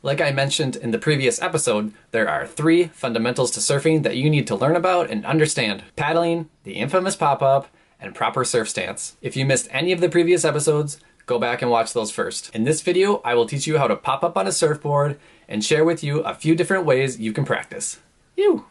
Like I mentioned in the previous episode, there are 3 fundamentals to surfing that you need to learn about and understand: paddling, the infamous pop-up, and proper surf stance. If you missed any of the previous episodes, go back and watch those first. In this video, I will teach you how to pop up on a surfboard and share with you a few different ways you can practice. Phew!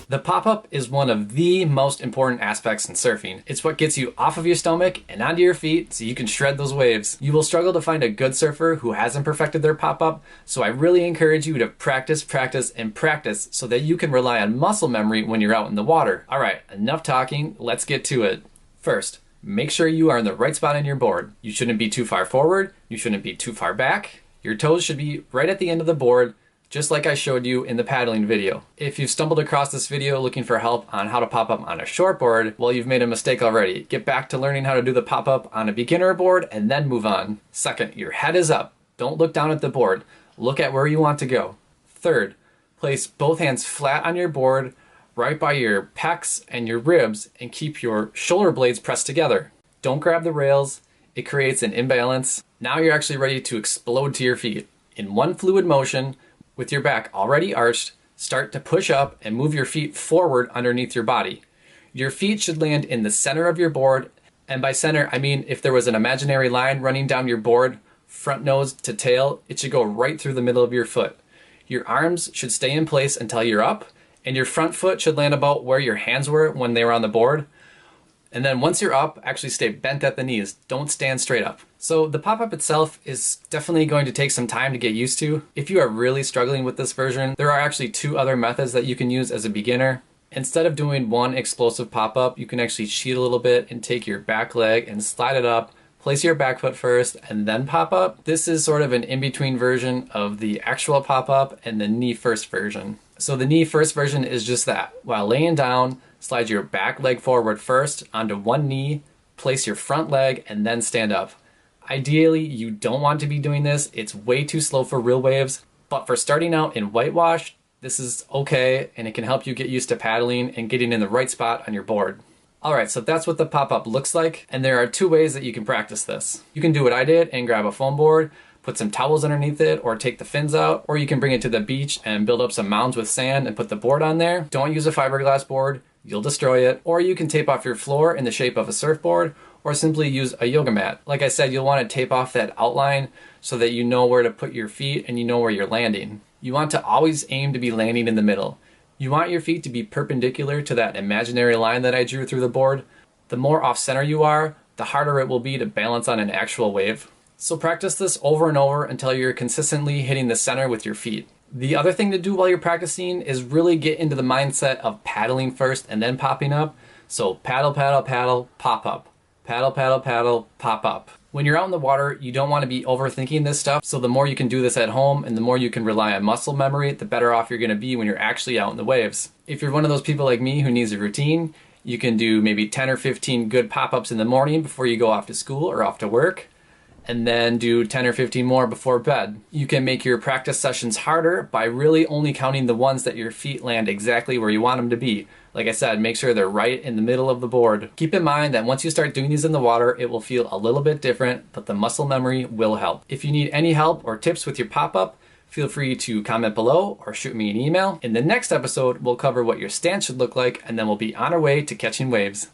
The pop-up is one of the most important aspects in surfing. It's what gets you off of your stomach and onto your feet so you can shred those waves. You will struggle to find a good surfer who hasn't perfected their pop-up, so I really encourage you to practice, practice, and practice so that you can rely on muscle memory when you're out in the water. Alright, enough talking, let's get to it. First, make sure you are in the right spot on your board. You shouldn't be too far forward, you shouldn't be too far back. Your toes should be right at the end of the board, just like I showed you in the paddling video. If you've stumbled across this video looking for help on how to pop up on a shortboard, well, you've made a mistake already. Get back to learning how to do the pop-up on a beginner board and then move on. Second, your head is up. Don't look down at the board. Look at where you want to go. Third, place both hands flat on your board, right by your pecs and your ribs, and keep your shoulder blades pressed together. Don't grab the rails. It creates an imbalance. Now you're actually ready to explode to your feet. In one fluid motion, with your back already arched, start to push up and move your feet forward underneath your body. Your feet should land in the center of your board, and by center, I mean if there was an imaginary line running down your board, front nose to tail, it should go right through the middle of your foot. Your arms should stay in place until you're up, and your front foot should land about where your hands were when they were on the board. And then once you're up, actually stay bent at the knees. Don't stand straight up. So the pop-up itself is definitely going to take some time to get used to. If you are really struggling with this version, there are actually 2 other methods that you can use as a beginner. Instead of doing one explosive pop-up, you can actually cheat a little bit and take your back leg and slide it up, place your back foot first, and then pop up. This is sort of an in-between version of the actual pop-up and the knee-first version. So the knee-first version is just that. While laying down, slide your back leg forward first onto one knee, place your front leg, and then stand up. Ideally, you don't want to be doing this. It's way too slow for real waves, but for starting out in whitewash, this is okay, and it can help you get used to paddling and getting in the right spot on your board. Alright, so that's what the pop-up looks like, and there are 2 ways that you can practice this. You can do what I did and grab a foam board, put some towels underneath it, or take the fins out, or you can bring it to the beach and build up some mounds with sand and put the board on there. Don't use a fiberglass board, you'll destroy it. Or you can tape off your floor in the shape of a surfboard, or simply use a yoga mat. Like I said, you'll want to tape off that outline so that you know where to put your feet and you know where you're landing. You want to always aim to be landing in the middle. You want your feet to be perpendicular to that imaginary line that I drew through the board. The more off-center you are, the harder it will be to balance on an actual wave. So practice this over and over until you're consistently hitting the center with your feet. The other thing to do while you're practicing is really get into the mindset of paddling first and then popping up. So paddle, paddle, paddle, pop up. Paddle, paddle, paddle, pop up. When you're out in the water, you don't want to be overthinking this stuff, so the more you can do this at home and the more you can rely on muscle memory, the better off you're going to be when you're actually out in the waves. If you're one of those people like me who needs a routine, you can do maybe 10 or 15 good pop-ups in the morning before you go off to school or off to work, and then do 10 or 15 more before bed. You can make your practice sessions harder by really only counting the ones that your feet land exactly where you want them to be. Like I said, make sure they're right in the middle of the board. Keep in mind that once you start doing these in the water, it will feel a little bit different, but the muscle memory will help. If you need any help or tips with your pop-up, feel free to comment below or shoot me an email. In the next episode, we'll cover what your stance should look like, and then we'll be on our way to catching waves.